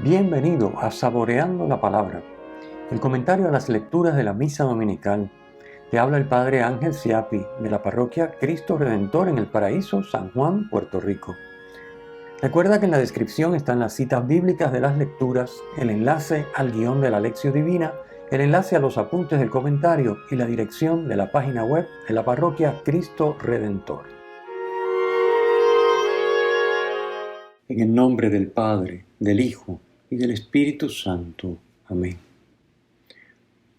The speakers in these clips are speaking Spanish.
Bienvenido a Saboreando la Palabra, el comentario a las lecturas de la Misa Dominical. Te habla el Padre Ángel Siapi, de la parroquia Cristo Redentor en el Paraíso, San Juan, Puerto Rico. Recuerda que en la descripción están las citas bíblicas de las lecturas, el enlace al guión de la Lección Divina, el enlace a los apuntes del comentario y la dirección de la página web de la parroquia Cristo Redentor. En el nombre del Padre, del Hijo y del Espíritu Santo. Amén.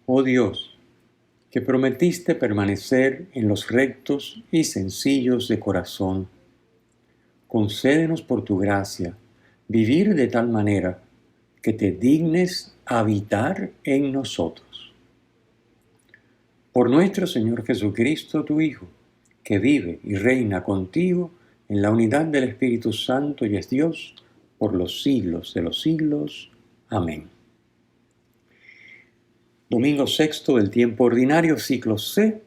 Oh Dios, que prometiste permanecer en los rectos y sencillos de corazón, concédenos por tu gracia vivir de tal manera que te dignes habitar en nosotros. Por nuestro Señor Jesucristo, tu Hijo, que vive y reina contigo en la unidad del Espíritu Santo y es Dios, por los siglos de los siglos. Amén. Domingo sexto del tiempo ordinario, ciclo C.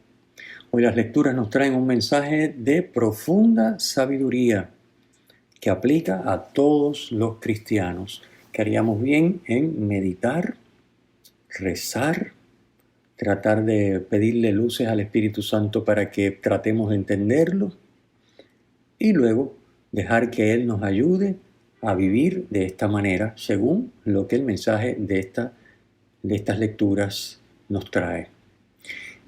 Hoy las lecturas nos traen un mensaje de profunda sabiduría que aplica a todos los cristianos, que haríamos bien en meditar, rezar, tratar de pedirle luces al Espíritu Santo para que tratemos de entenderlo y luego dejar que Él nos ayude a vivir de esta manera, según lo que el mensaje de estas lecturas nos trae.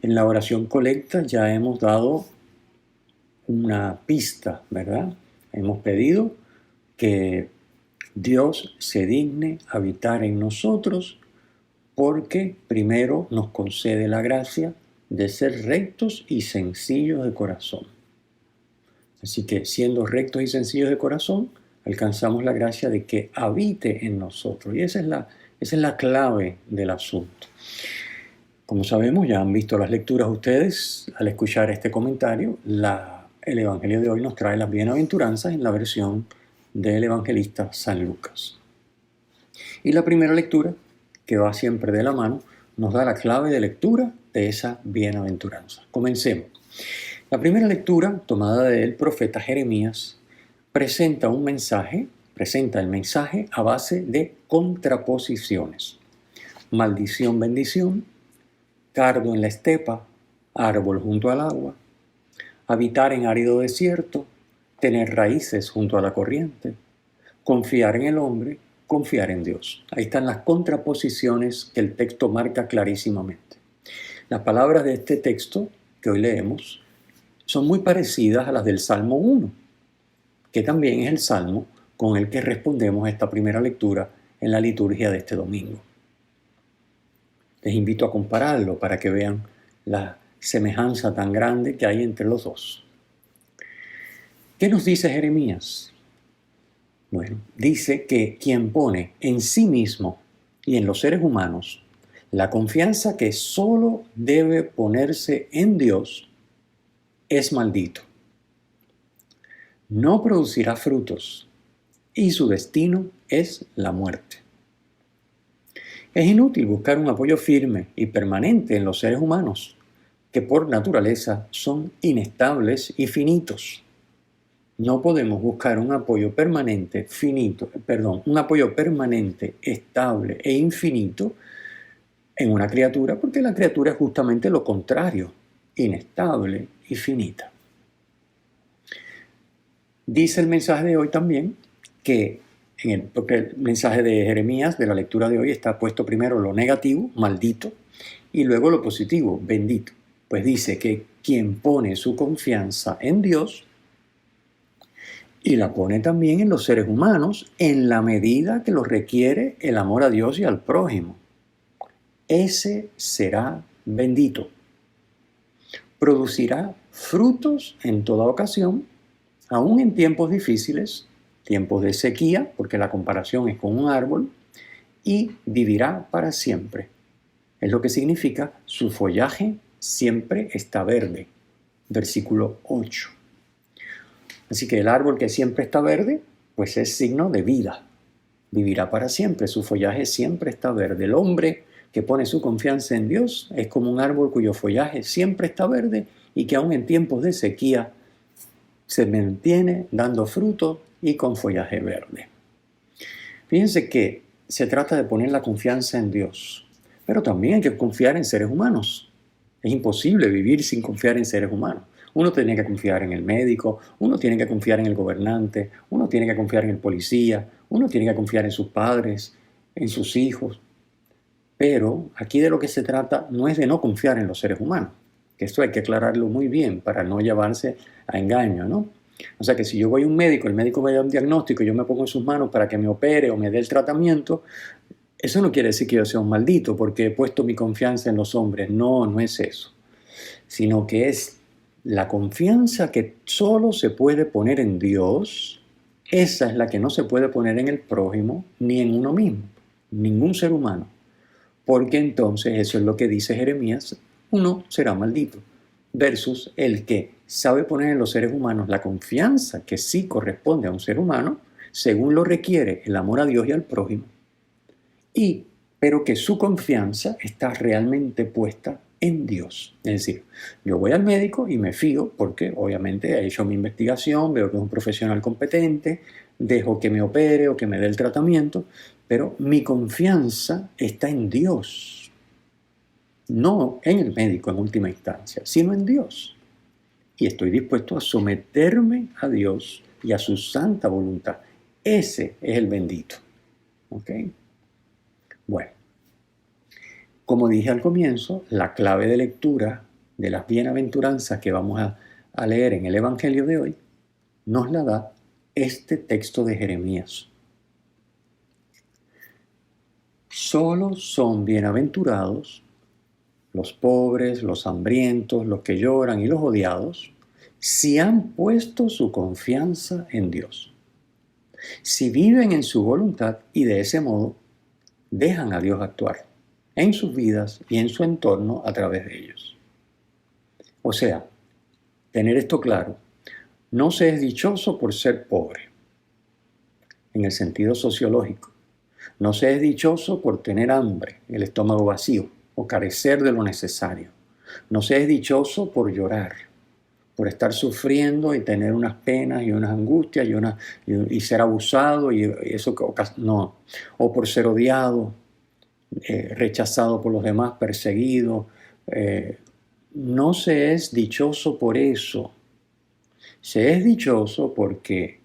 En la oración colecta ya hemos dado una pista, ¿verdad? Hemos pedido que Dios se digne habitar en nosotros porque primero nos concede la gracia de ser rectos y sencillos de corazón. Así que siendo rectos y sencillos de corazón, alcanzamos la gracia de que habite en nosotros. Y esa es la clave del asunto. Como sabemos, ya han visto las lecturas ustedes al escuchar este comentario. El Evangelio de hoy nos trae las bienaventuranzas en la versión del evangelista San Lucas. Y la primera lectura, que va siempre de la mano, nos da la clave de lectura de esa bienaventuranza. Comencemos. La primera lectura, tomada del profeta Jeremías, presenta el mensaje a base de contraposiciones. Maldición, bendición, cardo en la estepa, árbol junto al agua, habitar en árido desierto, tener raíces junto a la corriente, confiar en el hombre, confiar en Dios. Ahí están las contraposiciones que el texto marca clarísimamente. Las palabras de este texto que hoy leemos son muy parecidas a las del Salmo 1, que también es el salmo con el que respondemos a esta primera lectura en la liturgia de este domingo. Les invito a compararlo para que vean la semejanza tan grande que hay entre los dos. ¿Qué nos dice Jeremías? Bueno, dice que quien pone en sí mismo y en los seres humanos la confianza que solo debe ponerse en Dios es maldito. No producirá frutos y su destino es la muerte. Es inútil buscar un apoyo firme y permanente en los seres humanos, que por naturaleza son inestables y finitos. No podemos buscar un apoyo permanente, estable e infinito en una criatura, porque la criatura es justamente lo contrario, inestable y finita. Dice el mensaje de hoy también que, porque el mensaje de Jeremías, de la lectura de hoy, está puesto primero lo negativo, maldito, y luego lo positivo, bendito. Pues dice que quien pone su confianza en Dios y la pone también en los seres humanos en la medida que lo requiere el amor a Dios y al prójimo, ese será bendito. Producirá frutos en toda ocasión, aún en tiempos difíciles, tiempos de sequía, porque la comparación es con un árbol, y vivirá para siempre. Es lo que significa su follaje siempre está verde. Versículo 8. Así que el árbol que siempre está verde, pues es signo de vida. Vivirá para siempre, su follaje siempre está verde. El hombre que pone su confianza en Dios es como un árbol cuyo follaje siempre está verde y que aún en tiempos de sequía se mantiene dando fruto y con follaje verde. Fíjense que se trata de poner la confianza en Dios, pero también hay que confiar en seres humanos. Es imposible vivir sin confiar en seres humanos. Uno tiene que confiar en el médico, uno tiene que confiar en el gobernante, uno tiene que confiar en el policía, uno tiene que confiar en sus padres, en sus hijos. Pero aquí de lo que se trata no es de no confiar en los seres humanos, que esto hay que aclararlo muy bien para no llevarse a engaño, ¿no? O sea que si yo voy a un médico, el médico me da un diagnóstico y yo me pongo en sus manos para que me opere o me dé el tratamiento, eso no quiere decir que yo sea un maldito porque he puesto mi confianza en los hombres. No, no es eso. Sino que es la confianza que solo se puede poner en Dios. Esa es la que no se puede poner en el prójimo ni en uno mismo, ningún ser humano. Porque entonces eso es lo que dice Jeremías, uno será maldito. Versus el que sabe poner en los seres humanos la confianza que sí corresponde a un ser humano, según lo requiere el amor a Dios y al prójimo. Pero que su confianza está realmente puesta en Dios. Es decir, yo voy al médico y me fío porque obviamente he hecho mi investigación, veo que es un profesional competente, dejo que me opere o que me dé el tratamiento, pero mi confianza está en Dios. No en el médico en última instancia, sino en Dios. Y estoy dispuesto a someterme a Dios y a su santa voluntad. Ese es el bendito. ¿Ok? Bueno, como dije al comienzo, la clave de lectura de las bienaventuranzas que vamos a leer en el Evangelio de hoy nos la da este texto de Jeremías. Solo son bienaventurados los pobres, los hambrientos, los que lloran y los odiados, si han puesto su confianza en Dios. Si viven en su voluntad y de ese modo dejan a Dios actuar en sus vidas y en su entorno a través de ellos. O sea, tener esto claro, no se es dichoso por ser pobre, en el sentido sociológico. No se es dichoso por tener hambre, el estómago vacío, o carecer de lo necesario. No se es dichoso por llorar, por estar sufriendo y tener unas penas y unas angustias y ser abusado y eso no. O por ser odiado, rechazado por los demás, perseguido. No se es dichoso por eso. Se es dichoso porque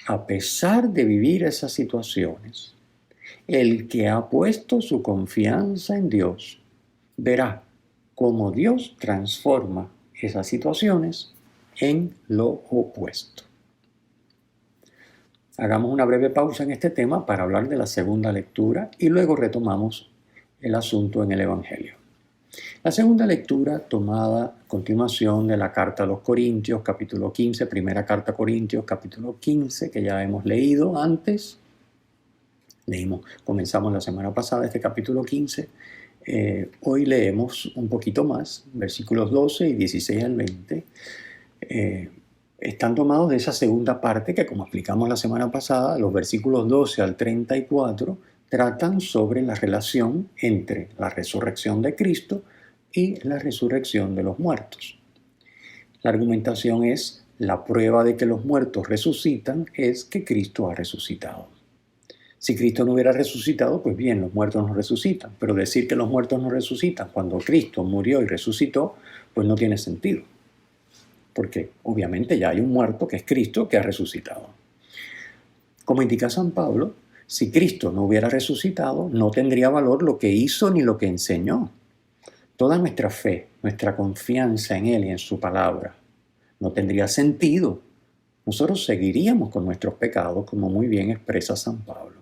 a pesar de vivir esas situaciones, el que ha puesto su confianza en Dios verá cómo Dios transforma esas situaciones en lo opuesto. Hagamos una breve pausa en este tema para hablar de la segunda lectura y luego retomamos el asunto en el Evangelio. La segunda lectura tomada a continuación de la carta a los Corintios, capítulo 15, primera carta a Corintios, capítulo 15, que ya hemos leído antes. Comenzamos la semana pasada este capítulo 15. Hoy leemos un poquito más, versículos 12 y 16 al 20. Están tomados de esa segunda parte que, como explicamos la semana pasada, los versículos 12 al 34 tratan sobre la relación entre la resurrección de Cristo y la resurrección de los muertos. La argumentación es: la prueba de que los muertos resucitan es que Cristo ha resucitado. Si Cristo no hubiera resucitado, pues bien, los muertos no resucitan. Pero decir que los muertos no resucitan cuando Cristo murió y resucitó, pues no tiene sentido. Porque obviamente ya hay un muerto que es Cristo que ha resucitado. Como indica San Pablo, si Cristo no hubiera resucitado, no tendría valor lo que hizo ni lo que enseñó. Toda nuestra fe, nuestra confianza en Él y en su palabra, no tendría sentido. Nosotros seguiríamos con nuestros pecados, como muy bien expresa San Pablo.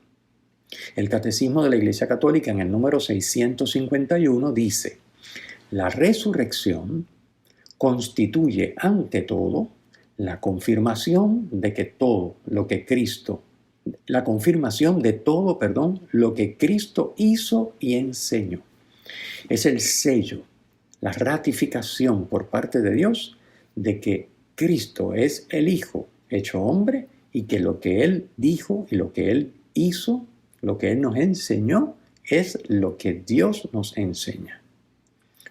El Catecismo de la Iglesia Católica en el número 651 dice: la resurrección constituye ante todo la confirmación de que todo lo que Cristo, la confirmación de todo, lo que Cristo hizo y enseñó. Es el sello, la ratificación por parte de Dios de que Cristo es el Hijo hecho hombre y que lo que Él dijo y lo que Él hizo, lo que Él nos enseñó, es lo que Dios nos enseña.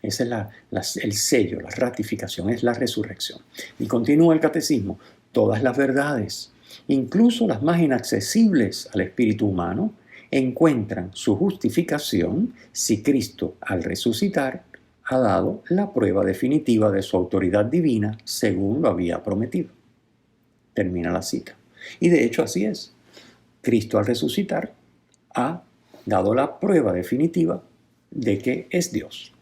Ese es el sello, la ratificación, es la resurrección. Y continúa el catecismo: todas las verdades, incluso las más inaccesibles al espíritu humano, encuentran su justificación si Cristo, al resucitar, ha dado la prueba definitiva de su autoridad divina según lo había prometido. Termina la cita. Y de hecho así es. Cristo, al resucitar, ha dado la prueba definitiva de que es Dios.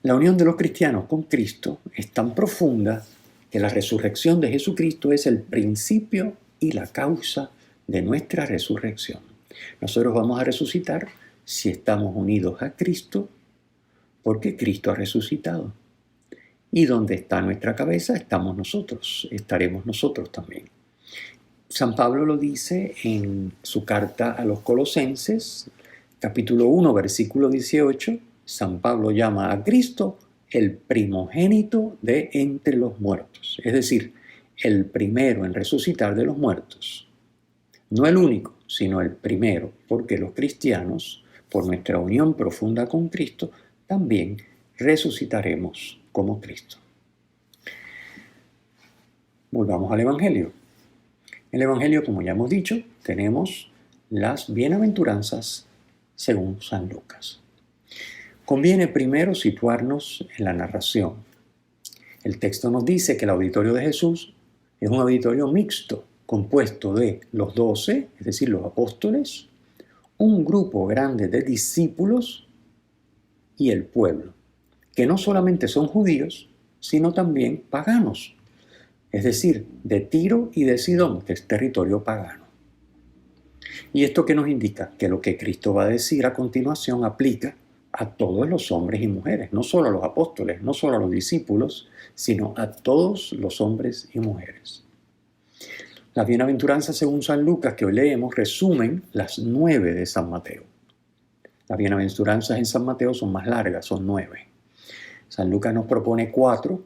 La unión de los cristianos con Cristo es tan profunda que la resurrección de Jesucristo es el principio y la causa de nuestra resurrección. Nosotros vamos a resucitar si estamos unidos a Cristo, porque Cristo ha resucitado. Y donde está nuestra cabeza estamos nosotros, estaremos nosotros también. San Pablo lo dice en su carta a los Colosenses, capítulo 1, versículo 18. San Pablo llama a Cristo el primogénito de entre los muertos, es decir, el primero en resucitar de los muertos. No el único, sino el primero, porque los cristianos, por nuestra unión profunda con Cristo, también resucitaremos como Cristo. Volvamos al Evangelio. En el Evangelio, como ya hemos dicho, tenemos las bienaventuranzas según San Lucas. Conviene primero situarnos en la narración. El texto nos dice que el auditorio de Jesús es un auditorio mixto, compuesto de los 12, es decir, los apóstoles, un grupo grande de discípulos y el pueblo, que no solamente son judíos, sino también paganos, es decir, de Tiro y de Sidón, que es territorio pagano. ¿Y esto qué nos indica? Que lo que Cristo va a decir a continuación aplica a todos los hombres y mujeres, no solo a los apóstoles, no solo a los discípulos, sino a todos los hombres y mujeres. Las bienaventuranzas según San Lucas que hoy leemos resumen las 9 de San Mateo. Las bienaventuranzas en San Mateo son más largas, son 9. San Lucas nos propone 4,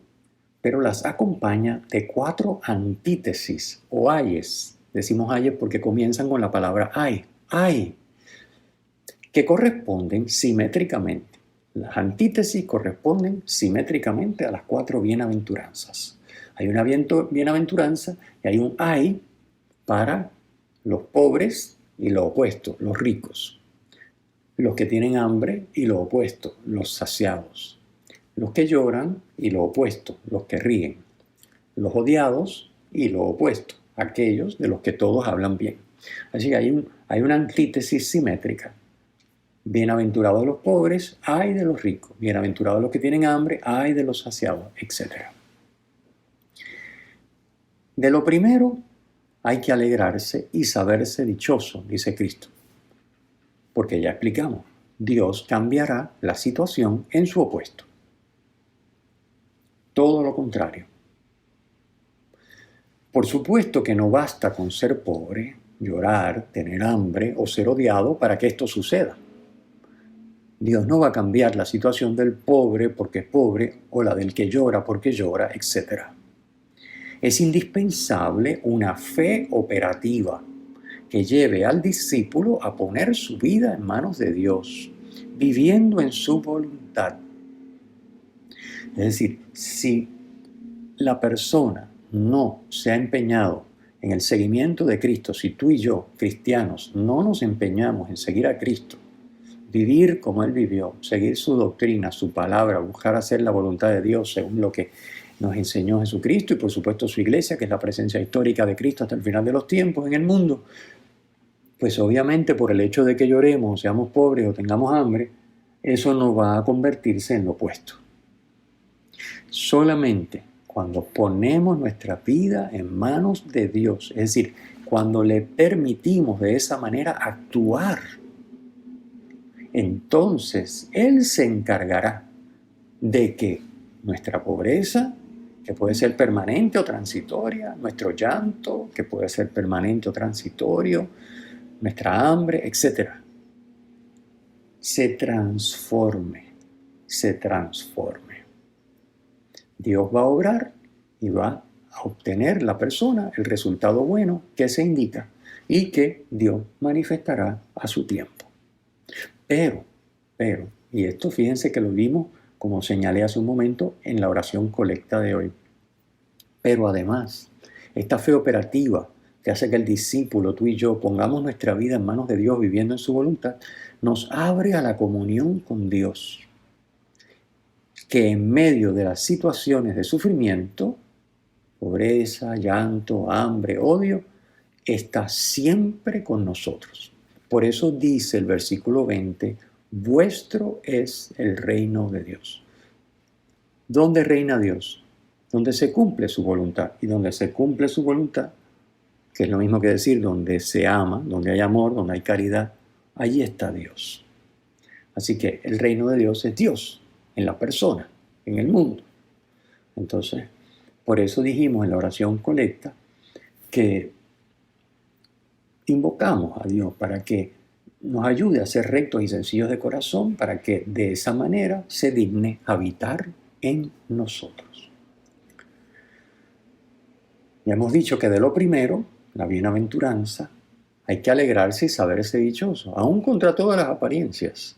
pero las acompaña de 4 antítesis o ayes. Decimos ayes porque comienzan con la palabra ay, que corresponden simétricamente. Las antítesis corresponden simétricamente a las 4 bienaventuranzas. Hay una bienaventuranza y hay un ay para los pobres y lo opuesto, los ricos. Los que tienen hambre y lo opuesto, los saciados. Los que lloran y lo opuesto, los que ríen. Los odiados y lo opuesto, aquellos de los que todos hablan bien. Así que hay una antítesis simétrica. Bienaventurados los pobres, ay de los ricos. Bienaventurados los que tienen hambre, ay de los saciados, etc. De lo primero hay que alegrarse y saberse dichoso, dice Cristo. Porque ya explicamos, Dios cambiará la situación en su opuesto. Todo lo contrario. Por supuesto que no basta con ser pobre, llorar, tener hambre o ser odiado para que esto suceda. Dios no va a cambiar la situación del pobre porque es pobre o la del que llora porque llora, etc. Es indispensable una fe operativa que lleve al discípulo a poner su vida en manos de Dios, viviendo en su voluntad. Es decir, si la persona no se ha empeñado en el seguimiento de Cristo, si tú y yo, cristianos, no nos empeñamos en seguir a Cristo, vivir como Él vivió, seguir su doctrina, su palabra, buscar hacer la voluntad de Dios según lo que nos enseñó Jesucristo y por supuesto su iglesia, que es la presencia histórica de Cristo hasta el final de los tiempos en el mundo, pues obviamente por el hecho de que lloremos, seamos pobres o tengamos hambre, eso no va a convertirse en lo opuesto. Solamente cuando ponemos nuestra vida en manos de Dios, es decir, cuando le permitimos de esa manera actuar, entonces Él se encargará de que nuestra pobreza, que puede ser permanente o transitoria, nuestro llanto, que puede ser permanente o transitorio, nuestra hambre, etc., se transforme. Dios va a obrar y va a obtener la persona el resultado bueno que se indica y que Dios manifestará a su tiempo. Pero, y esto fíjense que lo vimos como señalé hace un momento en la oración colecta de hoy. Pero además, esta fe operativa que hace que el discípulo, tú y yo, pongamos nuestra vida en manos de Dios viviendo en su voluntad, nos abre a la comunión con Dios, que en medio de las situaciones de sufrimiento, pobreza, llanto, hambre, odio, está siempre con nosotros. Por eso dice el versículo 20, vuestro es el reino de Dios. ¿Dónde reina Dios? Donde se cumple su voluntad. Y donde se cumple su voluntad, que es lo mismo que decir donde se ama, donde hay amor, donde hay caridad, allí está Dios. Así que el reino de Dios es Dios, en la persona, en el mundo. Entonces, por eso dijimos en la oración colecta que invocamos a Dios para que nos ayude a ser rectos y sencillos de corazón, para que de esa manera se digne habitar en nosotros. Ya hemos dicho que de lo primero, la bienaventuranza, hay que alegrarse y saberse dichoso, aún contra todas las apariencias.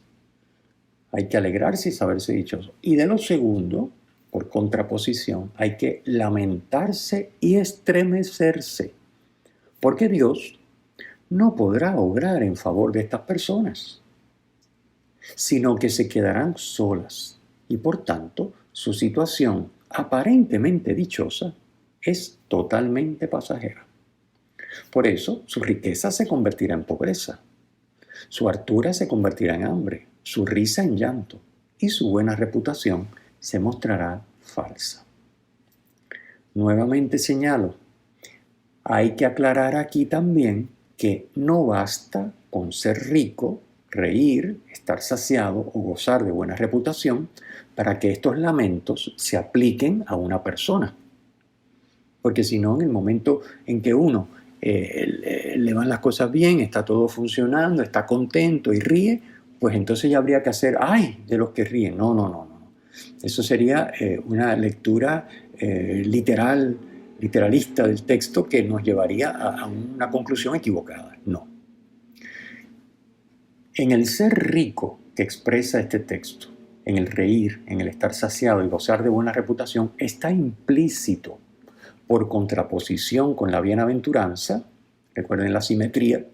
Hay que alegrarse y saberse dichoso. Y de lo segundo, por contraposición, hay que lamentarse y estremecerse, porque Dios no podrá obrar en favor de estas personas, sino que se quedarán solas y por tanto su situación aparentemente dichosa es totalmente pasajera. Por eso su riqueza se convertirá en pobreza, su hartura se convertirá en hambre, su risa en llanto y su buena reputación se mostrará falsa. Nuevamente señalo, hay que aclarar aquí también que no basta con ser rico, reír, estar saciado o gozar de buena reputación para que estos lamentos se apliquen a una persona. Porque si no, en el momento en que uno le van las cosas bien, está todo funcionando, está contento y ríe, pues entonces ya habría que hacer, ¡ay!, de los que ríen. No. Eso sería una lectura literalista del texto que nos llevaría a una conclusión equivocada. No. En el ser rico que expresa este texto, en el reír, en el estar saciado y gozar de buena reputación, está implícito, por contraposición con la bienaventuranza, recuerden la simetría,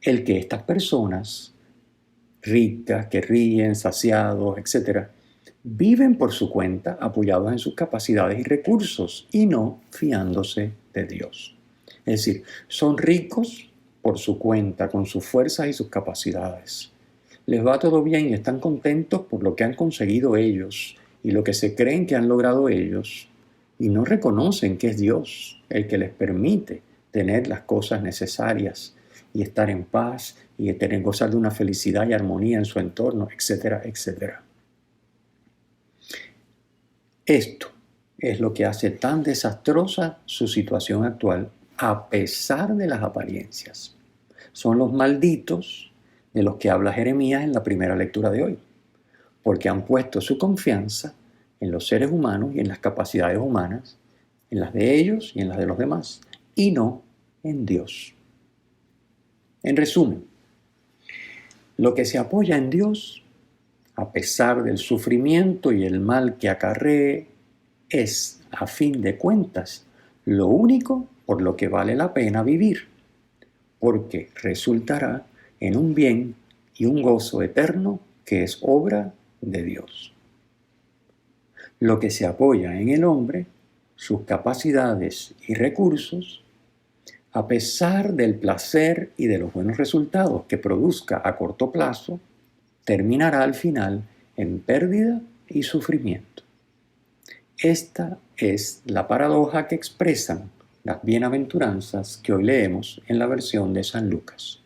el que estas personas ricas, que ríen, saciados, etc., viven por su cuenta apoyados en sus capacidades y recursos y no fiándose de Dios. Es decir, son ricos por su cuenta, con sus fuerzas y sus capacidades. Les va todo bien y están contentos por lo que han conseguido ellos y lo que se creen que han logrado ellos, y no reconocen que es Dios el que les permite tener las cosas necesarias y estar en paz y gozar de una felicidad y armonía en su entorno, etcétera, etcétera. Esto es lo que hace tan desastrosa su situación actual, a pesar de las apariencias. Son los malditos de los que habla Jeremías en la primera lectura de hoy, porque han puesto su confianza en los seres humanos y en las capacidades humanas, en las de ellos y en las de los demás, y no en Dios. En resumen, lo que se apoya en Dios, a pesar del sufrimiento y el mal que acarree, es, a fin de cuentas, lo único por lo que vale la pena vivir, porque resultará en un bien y un gozo eterno que es obra de Dios. Lo que se apoya en el hombre, sus capacidades y recursos, a pesar del placer y de los buenos resultados que produzca a corto plazo, terminará al final en pérdida y sufrimiento. Esta es la paradoja que expresan las bienaventuranzas que hoy leemos en la versión de San Lucas.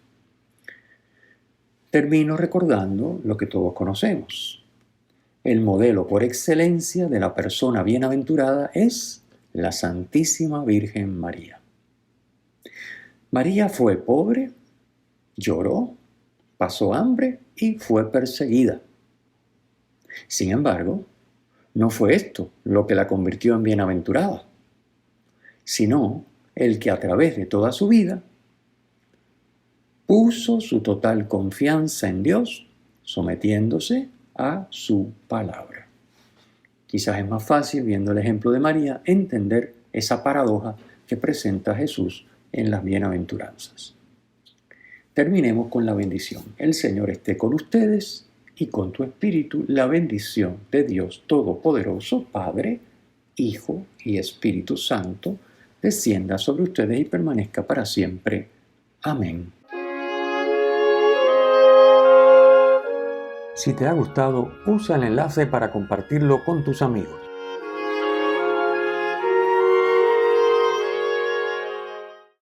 Termino recordando lo que todos conocemos. El modelo por excelencia de la persona bienaventurada es la Santísima Virgen María. María fue pobre, lloró, pasó hambre y fue perseguida. Sin embargo, no fue esto lo que la convirtió en bienaventurada, sino el que a través de toda su vida puso su total confianza en Dios, sometiéndose a su palabra. Quizás es más fácil, viendo el ejemplo de María, entender esa paradoja que presenta Jesús en las bienaventuranzas. Terminemos con la bendición. El Señor esté con ustedes y con tu espíritu. La bendición de Dios Todopoderoso, Padre, Hijo y Espíritu Santo, descienda sobre ustedes y permanezca para siempre. Amén. Si te ha gustado, usa el enlace para compartirlo con tus amigos.